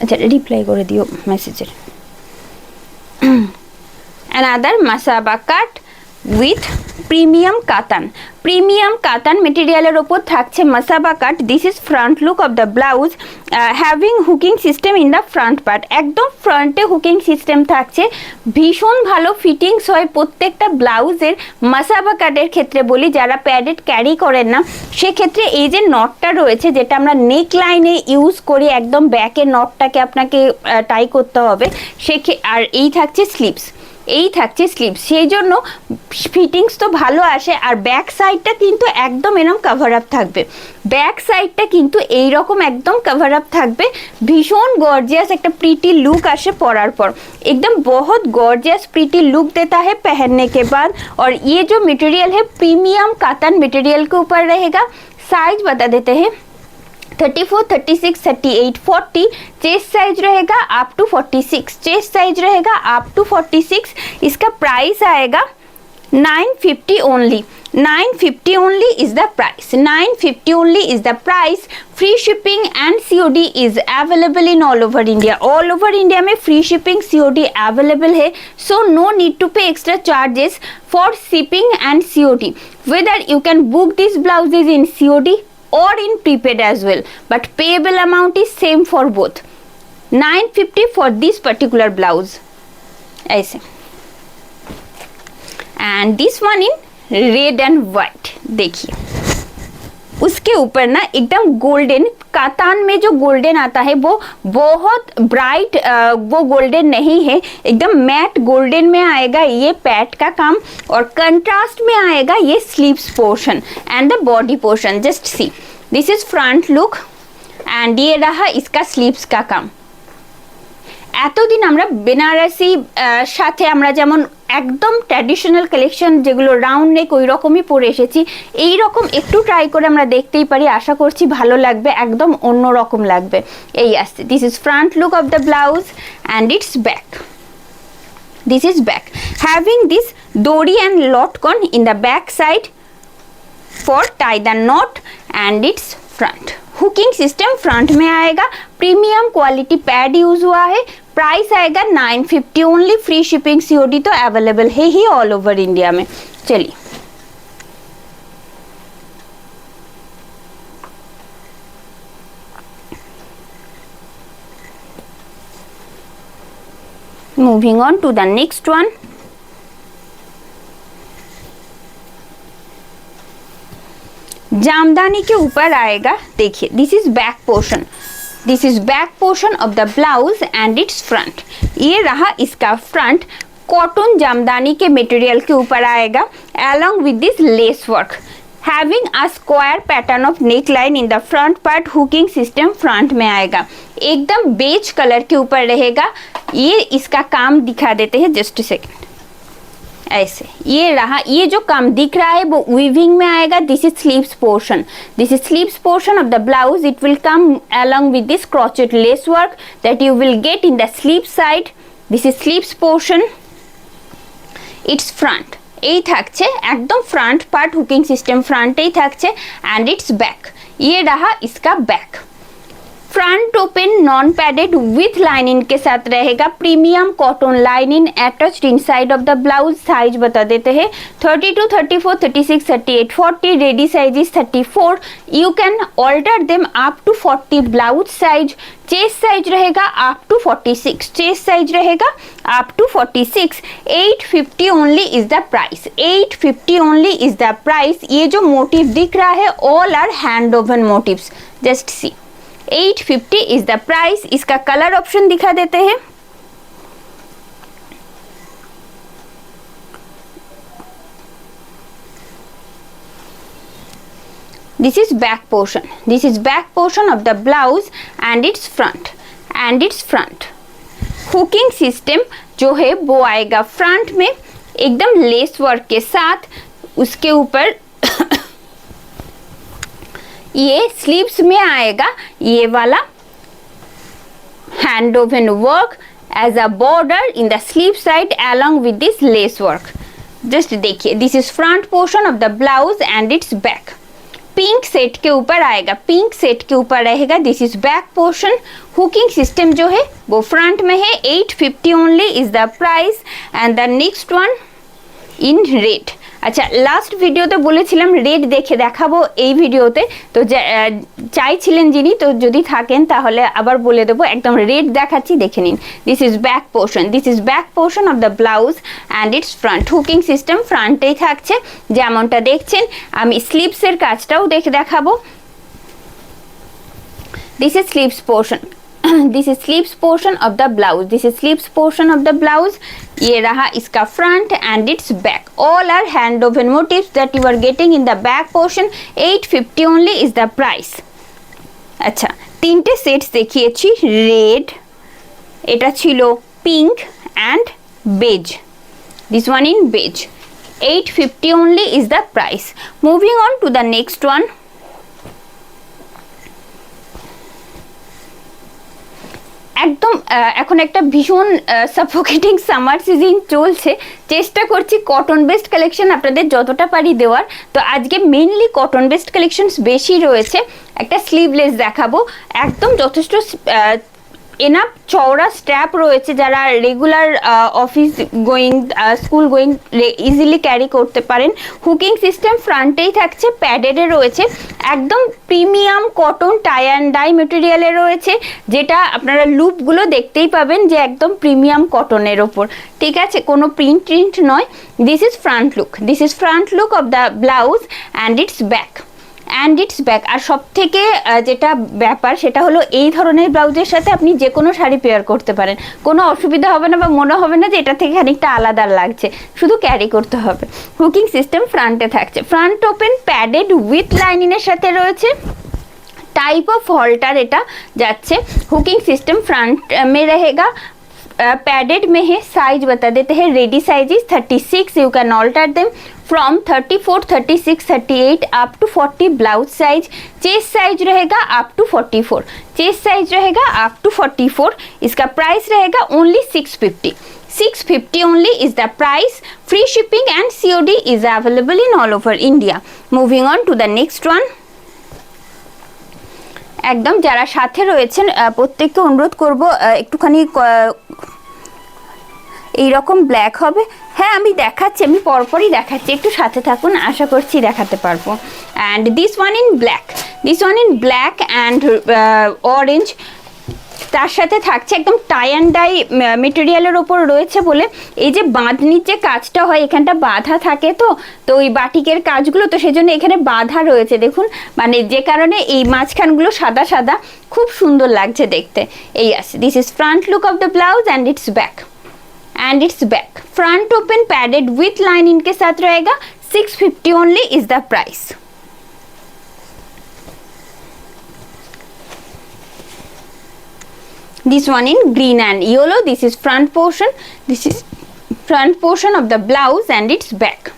अच्छा रिप्लाई करे दिओ मेसेजर। Another masaba cut with premium কাতান। প্রিমিয়াম কাতান মেটেরিয়ালের ওপর থাকছে Masaba cut. This is front look of the blouse, having hooking system in the front part. একদম ফ্রন্টে হুকিং সিস্টেম থাকছে, ভীষণ ভালো ফিটিংস হয় প্রত্যেকটা ব্লাউজের। মাসাবা কাটের ক্ষেত্রে বলি, যারা প্যাডেড ক্যারি করেন না সেক্ষেত্রে এই যে নটটা রয়েছে যেটা আমরা নেক লাইনে ইউজ করি, একদম ব্যাকের নটটাকে আপনাকে টাই করতে হবে আর এই থাকছে স্লিপস, এই থাকছে স্লিভস, সেই জন্য ফিটিংস তো ভালো আসে। আর ব্যাক সাইডটা কিন্তু একদম এরকম কভার আপ থাকবে, ব্যাক সাইডটা কিন্তু এইরকম একদম কভার আপ থাকবে। ভীষণ गॉर्जियस একটা प्रीटी लुक আসে পরার পর, एकदम बहुत गॉर्जियस प्रीटी लुक देता है पहनने के बाद। और ये जो मटेरियल है प्रीमियम कातन मटेरियल के ऊपर रहेगा। साइज बता देते हैं 34, 36, 38, 40 चेस्ट साइज रहेगा अप टू 46, चेस्ट साइज रहेगा अप टू 46। इसका प्राइस आएगा 950 only, 950 only is the price, 950 only is the price. Free shipping and COD is available in all over India, all over India में free shipping COD available है। So no need to पे extra charges for shipping and COD. Whether you can book this blouses in COD or in prepaid as well, but payable amount is same for both, 950 for this particular blouse ऐसे। and this one in red and white, देखिए उसके ऊपर ना एकदम golden, katan में जो golden आता है वो बहुत ब्राइट वो गोल्डन नहीं है, एकदम मैट गोल्डन में आएगा ये पैट का काम। और कंट्रास्ट में आएगा ये sleeves portion and the body portion. Just see this is front look and ये रहा इसका स्लीव्स का काम। এতদিন আমরা বেনারসি সাথে আমরা যেমন একদম ট্র্যাডিশনাল কালেকশন যেগুলো রাউন্ড নেক ওই রকমই পরে এসেছি, এই রকম একটু ট্রাই করে আমরা দেখতেই পারি, আশা করছি ভালো লাগবে, একদম অন্য রকম লাগবে। এই আসছে, this is front look of the blouse and its back. This is back having this দড়ি অ্যান্ড লটকন in the back side for tie the knot and it's front. Hooking system front में आएगा, प्रीमियम क्वालिटी पैड यूज हुआ है। Price आएगा 950 only, free shipping COD तो available है ही ऑल ओवर इंडिया में। चलिए moving on to the next one. Jamdani के ऊपर आएगा, देखिए this is back portion, this is back portion of the blouse and it's front. ये रहा इसका फ्रंट, कॉटन जामदानी के मटेरियल के ऊपर आएगा along with this lace work, having a square pattern of neckline in the front part। Hooking system front में आएगा, एकदम बेज कलर के ऊपर रहेगा। ये इसका काम दिखा देते हैं, जस्ट सेकेंड ऐसे। ये रहा, ये जो काम दिख रहा है वो वीविंग में आएगा। This is sleeves portion, this is sleeves portion of the blouse. It will come along with this crochet lace work that you will get in the sleeve side। this is sleeves portion, its front এই থাকছে একদম front part, hooking system फ्रंटेই থাকছে and its back। ये रहा इसका back, front open non padded with lining के साथ रहेगा। Premium cotton lining attached inside of the blouse. Size बता देते हैं 32, 34, 36, 38, 40। Ready size is 34। You can alter them up to 40 blouse size. Chest size रहेगा अप टू 46, चेस्ट साइज रहेगा up to 46। 850 only is the price, 850 only is the price. ये जो motif दिख रहा है all are hand woven motifs, just see 850 is the price. इसका colour option दिखा देते हैं, this is back portion, this is back portion of the blouse and it's front, and it's front. Hooking system जो है वो आएगा front में एकदम लेस वर्क के साथ। उसके ऊपर ये स्लीव्स में आएगा ये वाला hand woven work as a border in the sleeve side along with this lace work। Just देखिए, this is front portion of the blouse and its back. Pink set के ऊपर आएगा, पिंक सेट के ऊपर रहेगा। This is back portion. Hooking system जो है वो फ्रंट में है। 850 only is the price. And the next one in red. আচ্ছা, লাস্ট ভিডিওতে বলেছিলাম রেড দেখে দেখাবো এই ভিডিওতে, তো চাইছিলেন যিনি, তো যদি থাকেন তাহলে আবার বলে দেবো, একদম রেড দেখাচ্ছি, দেখে নিন। This is back portion, this is back portion of the blouse and its front. Hooking system ফ্রন্টেই থাকছে যেমনটা দেখছেন। আমি স্লিভসের কাজটাও দেখাবো। This is sleeves portion, this is sleeves portion of the blouse, this is sleeves portion of the blouse। ये रहा इसका front and its back, all are hand woven motifs that you are getting in the back portion। 850 only is the price। अच्छा, তিনটে sets দেখিয়েছি, red, এটা ছিল pink and beige, this one in beige। 850 only is the price। Moving on to the next one। একদম এখন একটা ভীষণ suffocating summer season চলছে, চেষ্টা করছি কটন বেসড কালেকশন আপনাদের যতটা পারি দেওয়ার। তো আজকে মেইনলি কটন বেসড কালেকশনস বেশি রয়েছে। একটা স্লিভলেস দেখাবো, একদম যথেষ্ট এনাফ চওড়া স্ট্র্যাপ রয়েছে, যারা regular office going, school going easily carry করতে পারেন। হুকিং সিস্টেম ফ্রন্টেই থাকছে, প্যাডেডে রয়েছে, একদম premium cotton tie and dye মেটেরিয়ালে রয়েছে, যেটা আপনারা লুপগুলো দেখতেই পাবেন যে একদম প্রিমিয়াম কটনের ওপর, ঠিক আছে, কোনো প্রিন্ট নয়। This is front look, this is front look of the blouse and its back, and its back. আর সব থেকে যেটা ব্যাপার সেটা হলো এই ধরনের ব্লাউজের সাথে আপনি যে কোনো শাড়ি পেয়ার করতে পারেন, কোনো অসুবিধা হবে না বা মনে হবে না যে এটা থেকে খানিকটা আলাদা লাগছে, শুধু ক্যারি করতে হবে। হুকিং সিস্টেম ফ্রন্টে থাকছে, ফ্রন্ট ওপেন, প্যাডেড উইথ লাইনিংয়ের সাথে রয়েছে, टाइप ऑफ हॉल्टर एटा जाच्छे। हुकिंग सिस्टम फ्रंट में रहेगा, पैडेड में है। साइज बता देते हैं, ready size is 36, you can alter them from 34, 36, 38 up to 40 blouse size. Chest size रहेगा अप टू 44, चेस्ट साइज रहेगा अप टू 44। इसका प्राइस रहेगा only 650, 650 only is the price। Free shipping and COD is available in all over India। Moving on to the next one। একদম যারা সাথে রয়েছেন প্রত্যেককে অনুরোধ করব একটুখানি এইরকম ব্ল্যাক হবে। হ্যাঁ আমি দেখাচ্ছি, আমি পরপরই দেখাচ্ছি, একটু সাথে থাকুন, আশা করছি দেখাতে পারবো। And this one in black, this one in black and orange, তার সাথে থাকছে একদম টাই অ্যান্ড ডাই মেটেরিয়ালের ওপর রয়েছে বলে এই যে বাঁধনির যে কাজটা হয় এখানটা বাঁধা থাকে, তো ওই বাটিকের কাজগুলো, তো সেজন্য এখানে বাঁধা রয়েছে দেখুন, মানে যে কারণে এই মাঝখানগুলো সাদা সাদা, খুব সুন্দর লাগছে দেখতে। এই আছে, this is front look of the blouse and its back, and its back front open padded with lining के साथ रहेगा। 650 only is the price. This one in green and yellow, this is front portion, this is front portion of the blouse and its back।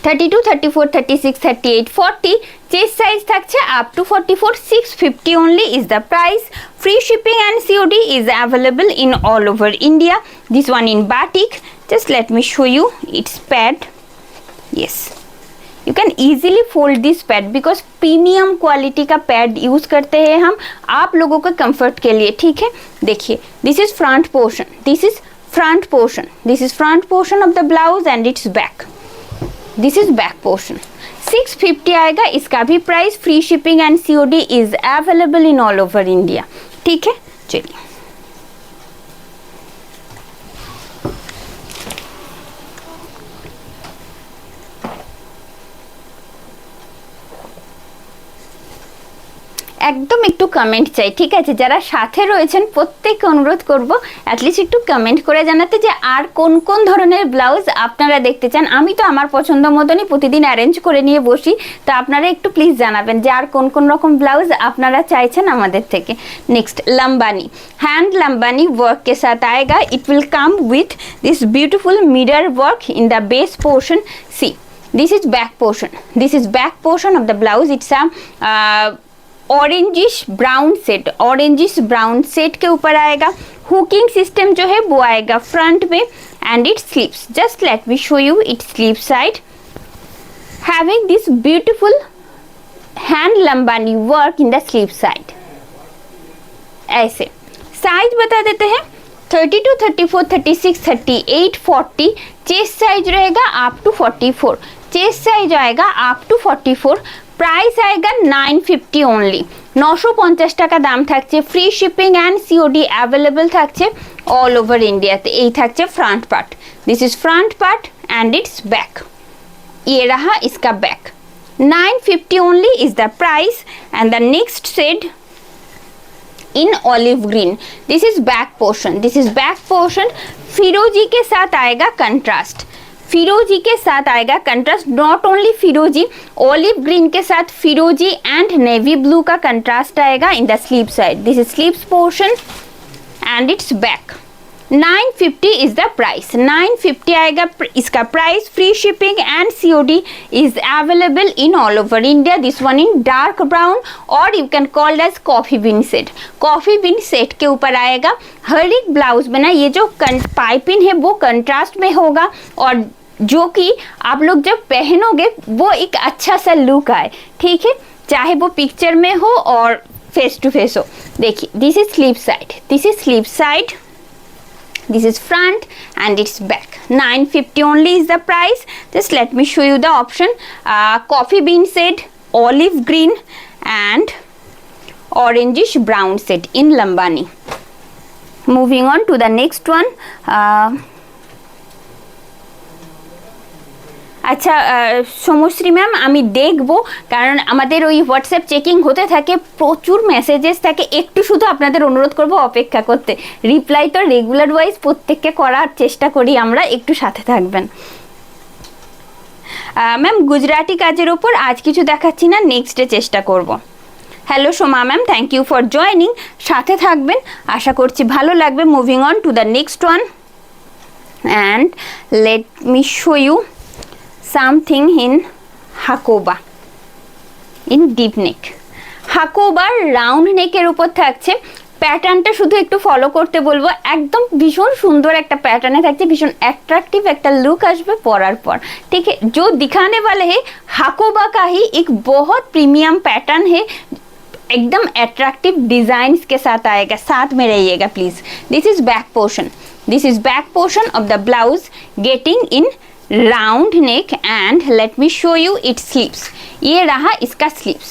32, 34, 36, 38, 40 chest size থাকছে up to 44। 650 only is the price। Free shipping and COD is available in all over India। This one in batik, just let me show you its pad। yes, you can easily fold this pad because premium quality का pad use करते हैं हम आप लोगों के comfort के लिए, ठीक है। देखिए, this is front portion, this is front portion, this is front portion of the blouse and its back, this is back portion. 650 आएगा इसका भी price. Free shipping and COD is available in all over India, ठीक है। चलिए একদম একটু comment চাই, ঠিক আছে। যারা সাথে রয়েছেন প্রত্যেককে অনুরোধ করব অ্যাটলিস্ট একটু কমেন্ট করে জানাতে যে আর কোন কোন ধরনের ব্লাউজ আপনারা দেখতে চান। আমি তো আমার পছন্দ মতনই প্রতিদিন অ্যারেঞ্জ করে নিয়ে বসি, তো আপনারা একটু প্লিজ জানাবেন যে আর কোন কোন রকম ব্লাউজ আপনারা চাইছেন আমাদের থেকে। Next Lambani, hand Lambani work के साथ आएगा। It will come with this beautiful mirror work in the base portion. See, this is back portion, this is back portion of the blouse. Its orangish brown set, orangish brown set के ऊपर आएगा। Hooking system जो है वो आएगा front में and it's sleeves. Just let me show you its sleeve side, having this beautiful hand Lambani work in the sleeve side. ऐसे size बता देते हैं 32, 34, 36, 38, 40। चेस्ट साइज रहेगा अप टू 44, चेस्ट साइज आएगा अप टू 44। प्राइस आएगा 950 only, 950 টাকা দাম থাকছে। Free shipping and COD available থাকছে অল ওভার ইন্ডিয়াতে। এই থাকছে front part, this is front part and its back. ये रहा इसका back. 950 only is the price. And the next shade in olive green, this is back portion, this is back portion. फिरोजी के साथ आएगा कंट्रास्ट, फिरोजी के साथ आएगा कंट्रास्ट। नॉट ओनली फिरोजी, ऑलिव ग्रीन के साथ फिरोजी एंड नेवी ब्लू का कंट्रास्ट आएगा in the sleeve side. This is sleeves portion and its back. 950 is the price, 950 आएगा इसका price. Free shipping and COD is available in all over India. This one in dark brown or you can called as coffee bean set. Coffee bean set के ऊपर आएगा। हर एक blouse में ना ये जो पाइपिंग है वो कंट्रास्ट में होगा और जो कि आप लोग जब पहनोगे वो एक अच्छा सा लुक आए, ठीक है, चाहे वो पिक्चर में हो और फेस टू फेस हो। देखिए this is sleeve side, this is sleeve side, this is front and it's back। 950 only is the price। just let me show you the option। coffee bean set, olive green and orangish brown set in lambani। moving on to the next one। আচ্ছা Samashree ma'am আমি দেখবো, কারণ আমাদের ওই WhatsApp checking হতে থাকে, প্রচুর messages থাকে, একটু শুধু আপনাদের অনুরোধ করব অপেক্ষা করতে। রিপ্লাই তো রেগুলার ওয়াইজ প্রত্যেককে করার চেষ্টা করি আমরা, একটু সাথে থাকবেন। ম্যাম গুজরাটি কাজের ওপর আজ কিছু দেখাচ্ছি না, নেক্সটে চেষ্টা করব। Hello Soma ma'am, thank you for joining, সাথে থাকবেন, আশা করছি ভালো লাগবে। Moving on to the next one and let me show you something in hakoba in deep neck। হাকোবার রাউন্ড নেকের উপর থাকছে। প্যাটার্নটা শুধু একটু ফলো করতে বলবো, একদম ভীষণ সুন্দর একটা প্যাটার্নে থাকছে, ভীষণ অ্যাট্রাক্টিভ একটা লুক আসবে পরার পর, ठीक है। जो दिखाने वाले हैं हाकोबा का ही एक बहुत प्रीमियम पैटर्न है, एकदम अट्रैक्टिव डिजाइन्स के साथ आएगा, साथ में रहिएगा please. This is back portion, this is back portion of the blouse getting in round neck and let me show you its sleeves. ये रहा इसका sleeves,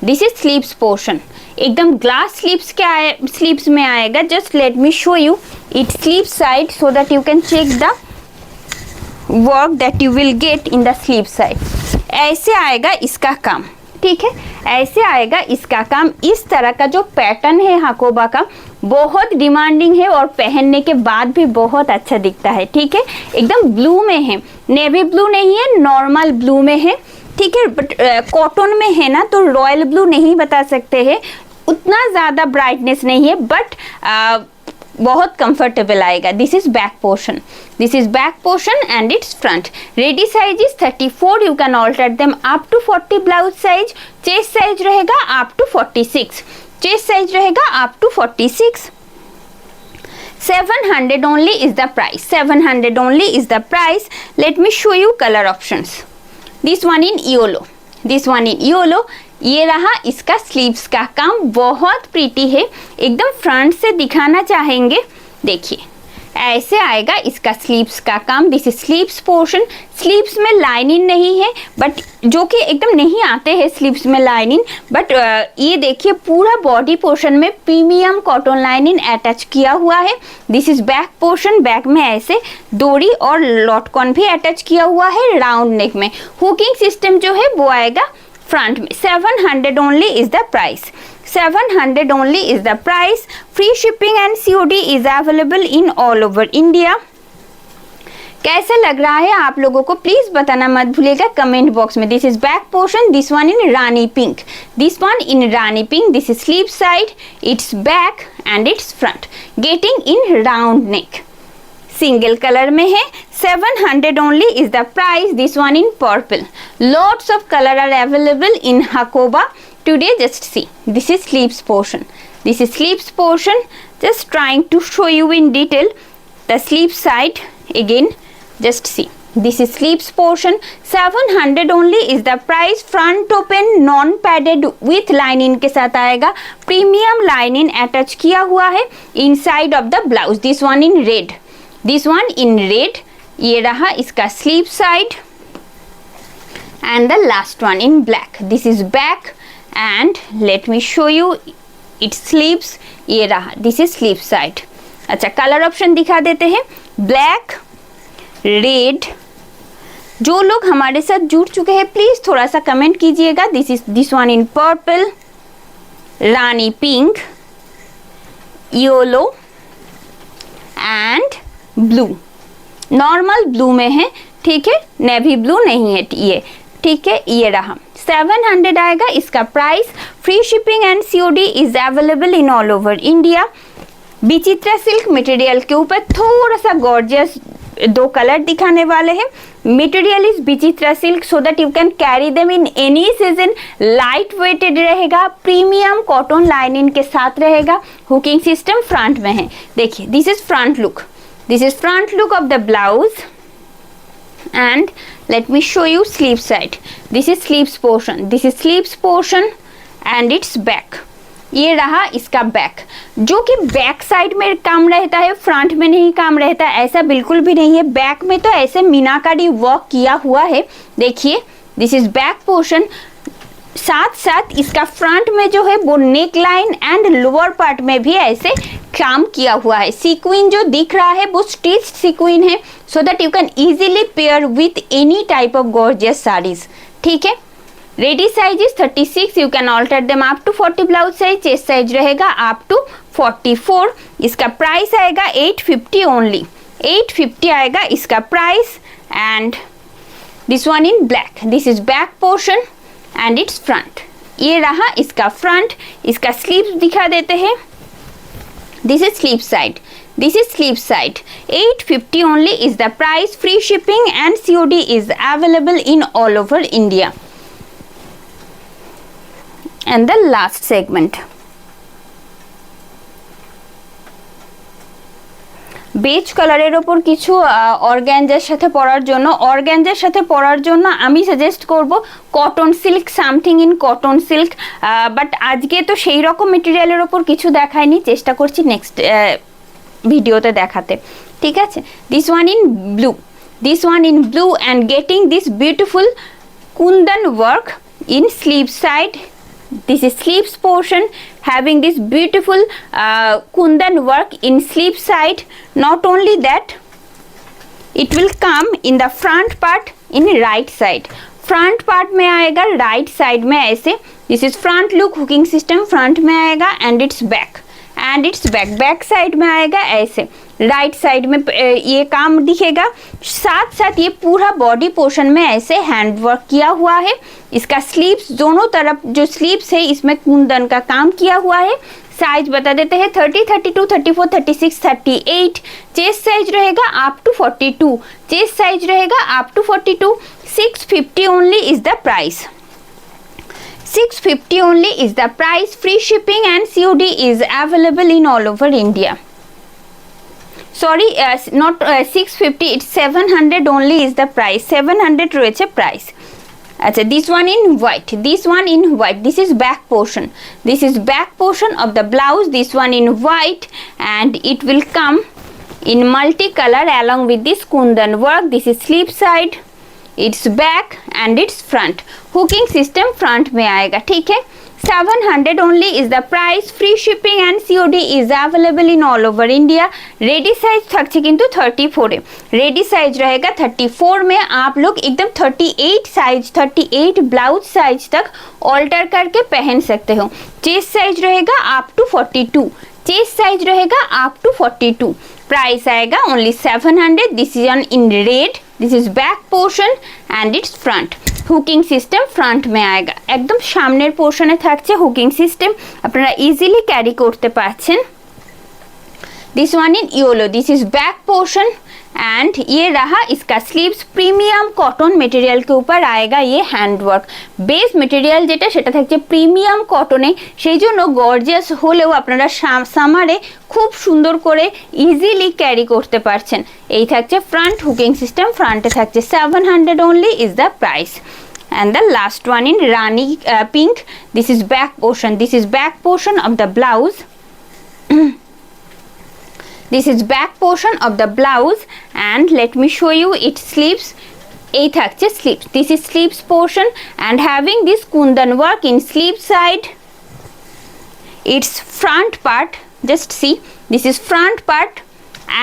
this is sleeves portion, एकदम ग्लास स्लीव्स के स्लीव्स में आएगा। Just let me show you its sleeve side so that you can check the work that you will get in the sleeve side. ऐसे आएगा इसका काम, ठीक है, ऐसे आएगा इसका काम। इस तरह का जो पैटर्न है हाकोबा का बहुत डिमांडिंग है और पहनने के बाद भी बहुत अच्छा दिखता है, ठीक है। एकदम ब्लू में है, नेवी ब्लू नहीं है, नॉर्मल ब्लू में है, ठीक है। बट कॉटन में है ना, तो रॉयल ब्लू नहीं बता सकते हैं, उतना ज़्यादा ब्राइटनेस नहीं है, बट बहुत कंफर्टेबल आएगा। This is back portion, this is back portion and it's front. Ready size is 34, you can alter them up to 40 blouse size. Chest size रहेगा अप टू 46, चेस्ट साइज रहेगा up to 46। 700 only is the price, 700 only is the price। let me show you color options। this one in yellow, this one in yellow। ये रहा इसका sleeves का काम, बहुत pretty है, एकदम फ्रंट से दिखाना चाहेंगे, देखिए ऐसे आएगा इसका स्लीव्स का काम। This is sleeves portion. Sleeves में लाइनिंग नहीं है, बट जो कि एकदम नहीं आते हैं स्लीव्स में लाइनिंग, बट ये देखिए पूरा बॉडी पोर्शन में प्रीमियम कॉटन लाइनिंग अटैच किया हुआ है। This is back portion, back में ऐसे डोरी और लॉटकॉन भी अटैच किया हुआ है। राउंड नेक में हुकिंग सिस्टम जो है वो आएगा फ्रंट में। 700 only is the price, 700 only is the price। free shipping and COD is available in all over India। कैसा लग रहा है आप लोगों को प्लीज बताना मत भूलिएगा कमेंट बॉक्स में। This is back portion, this one in Rani pink, this one in Rani pink. This is sleeve side, it's back and it's front, getting in round neck, single colour में है। 700 only is the price। this one in purple, lots of color are available in Hakoba today। just see, this is sleeves portion, this is sleeves portion। just trying to show you in detail the sleeve side again, just see This is sleeves portion. 700 only is the price. Front open non padded with lining के साथ आएगा. Premium lining attach किया हुआ है inside of the blouse. This one in red. This one in red. ये रहा इसका sleeve side. And the last one in black. This is back. And let me show you its sleeves. ये रहा. This is sleeve side. अच्छा colour option दिखा देते हैं. Black, red. जो लोग हमारे साथ जुड़ चुके हैं प्लीज थोड़ा सा कमेंट कीजिएगा. This one in purple, Rani pink, yellow and blue. Normal blue में है, ठीक है, नेवी ब्लू नहीं है ये, ठीक है. ये रहा 700 आएगा इसका price. Free shipping and COD is available in all over India. Vichitra silk material के ऊपर थोड़ा सा गॉर्जियस दो कलर दिखाने वाले हैं. Material is Vichitra silk so that you can carry them in any season. Light weighted रहेगा, प्रीमियम कॉटन लाइनिंग के साथ रहेगा. हुकिंग सिस्टम फ्रंट में है. देखिए this is front look. This is front look of the blouse and let me show you sleeve side. This is sleeves portion. This is sleeves portion and its back. ये रहा इसका back, जो कि back side में काम रहता है, front में नहीं काम रहता, ऐसा बिल्कुल भी नहीं है. बैक में तो ऐसे मीनाकारी वर्क किया हुआ है. देखिए दिस इज बैक पोर्शन. साथ साथ इसका फ्रंट में जो है वो neck line and lower part में भी ऐसे काम किया हुआ है. सीक्वेंस जो दिख रहा है वो स्टिच सीक्वेंस है so that you can easily pair with any type of gorgeous saris. ठीक है. Ready size is 36. You can alter them up to 40 blouse size. Chest size रहेगा अप टू 44. इसका प्राइस आएगा 850 ओनली. 850 आएगा इसका price. And this one in black. This is back portion and it's front. ये रहा इसका फ्रंट. इसका sleeve दिखा देते हैं. This is sleeve side. This is sleeve side. 850 only is the price. Free shipping and COD is available in all over India. And the last segment. Beige কালারের ওপর কিছু অর্গানজার সাথে পরার জন্য আমি সাজেস্ট করব cotton silk, something in cotton silk. But আজকে তো সেই রকম মেটেরিয়ালের ওপর কিছু দেখাইনি, চেষ্টা করছি নেক্সট ভিডিওতে দেখাতে. ঠিক আছে. This one in blue. This one in blue and getting this beautiful Kundan work in sleeve side. This is sleeves portion having this beautiful kundan work in sleeve side. Not only that, it will come in the front part in right side. Front part में आएगा right side में ऐसे. This is front look. Hooking system front में आएगा and its back. And its back side में आएगा ऐसे. Right side में ये काम दिखेगा. साथ साथ ये पूरा बॉडी पोर्शन में ऐसे हैंड वर्क किया हुआ है. इसका स्लीव्स दोनों तरफ जो स्लीव्स है इसमें कुंदन का काम किया हुआ है. साइज बता देते हैं 30, 32, 34, 36, 38. चेस्ट साइज रहेगा अप टू 42. चेस्ट साइज रहेगा up to 42. 650 only is the price. 650 only is the price. Free shipping and COD is available in all over India. Sorry, not 650, it's 700 only is the price. 700 রয়েছে price. আচ্ছা, this one in white. This one in white. This is back portion. This is back portion of the blouse. This one in white and it will come in multicolor along with this kundan work. This is sleeve side. It's back and it's front. Hooking system front में आएगा. ठीक है. 700 only is the price. Free shipping and COD is available in all over India. Ready size থাকছে কিন্তু 34 এ. Ready size रहेगा 34 में. आप लोग एकदम 38 साइज 38 ब्लाउज साइज तक ऑल्टर करके पहन सकते हो. चेस्ट साइज रहेगा अप टू 42. चेस्ट साइज रहेगा अप टू 42. प्राइस आएगा only 700. This is on in red. This is back portion and it's front. Hooking system front মে আয়েগা. একদম সামনের পোর্শনে থাকছে হুকিং সিস্টেম, আপনারা ইজিলি ক্যারি করতে পারছেন. This one in yellow. This is back portion and ये रहा इसका स्लीव्स, प्रीमियम कॉटन मटेरियल के ऊपर आएगा ये हैंडवर्क। बेस मटेरियल যেটা সেটা থাকছে প্রিমিয়াম কটনে, সেই জন্য গর্জিয়াস হলেও আপনারা সামারে খুব সুন্দর করে ইজিলি ক্যারি করতে পারছেন। এই থাকছে ফ্রন্ট হুকিং সিস্টেম, ফ্রন্টে থাকছে 700 only is the price. And the last one in Rani pink, this is back portion, this is back portion of the blouse. This is back portion of the blouse and let me show you its sleeves. এই থাকছে sleeves, this is sleeves portion and having this kundan work in sleeve side. Its front part, just see, this is front part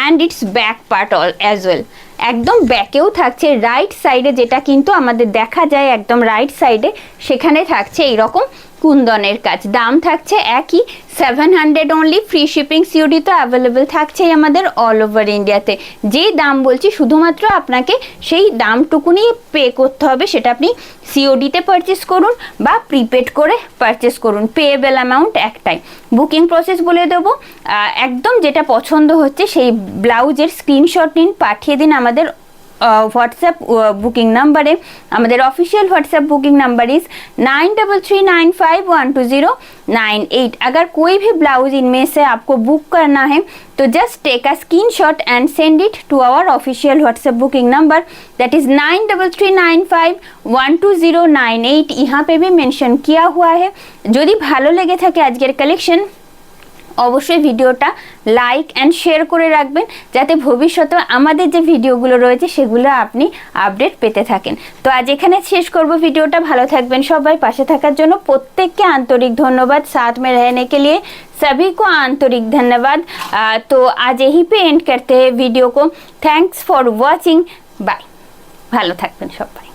and its back part all as well. একদম ব্যাকেও থাকছে right সাইডে, যেটা কিন্তু আমাদের দেখা যায় একদম রাইট সাইডে, সেখানে থাকছে এইরকম কুন্দনের কাজ। দাম থাকছে একই 700 অনলি, ফ্রি শিপিং সিওডি তো অ্যাভেলেবেল থাকছেই আমাদের অল ওভার ইন্ডিয়াতে। যেই দাম বলছি শুধুমাত্র আপনাকে সেই দামটুকুনি পে করতে হবে, সেটা আপনি সিওডিতে পারচেস করুন বা প্রিপেড করে পারচেস করুন, পেয়েবেল অ্যামাউন্ট একটাই। বুকিং প্রসেস বলে দেবো, একদম যেটা পছন্দ হচ্ছে সেই ব্লাউজের স্ক্রিনশট নিন, পাঠিয়ে দিন আমাদের व्हाट्सएप बुकिंग नंबर है। हमारे official WhatsApp booking number is 9339512098। अगर कोई भी ब्लाउज इनमें से आपको बुक करना है तो just take a screenshot and send it to our official WhatsApp booking number that is 9339512098। यहाँ पे भी मेंशन किया हुआ है। यदि ভালো লেগে থাকে আজকের কালেকশন অবশ্যই ভিডিওটা লাইক অ্যান্ড শেয়ার করে রাখবেন, যাতে ভবিষ্যতে আমাদের যে ভিডিওগুলো রয়েছে সেগুলো আপনি আপডেট পেতে থাকেন। তো আজ এখানে শেষ করব ভিডিওটা। ভালো থাকবেন সবাই, পাশে থাকার জন্য প্রত্যেককে আন্তরিক ধন্যবাদ। साथ में रहने के लिए सभी को आंतरिक धन्यवाद। तो आज यहीं पे एंड करते हैं वीडियो को। Thanks for watching, bye. ভালো থাকবেন সবাই।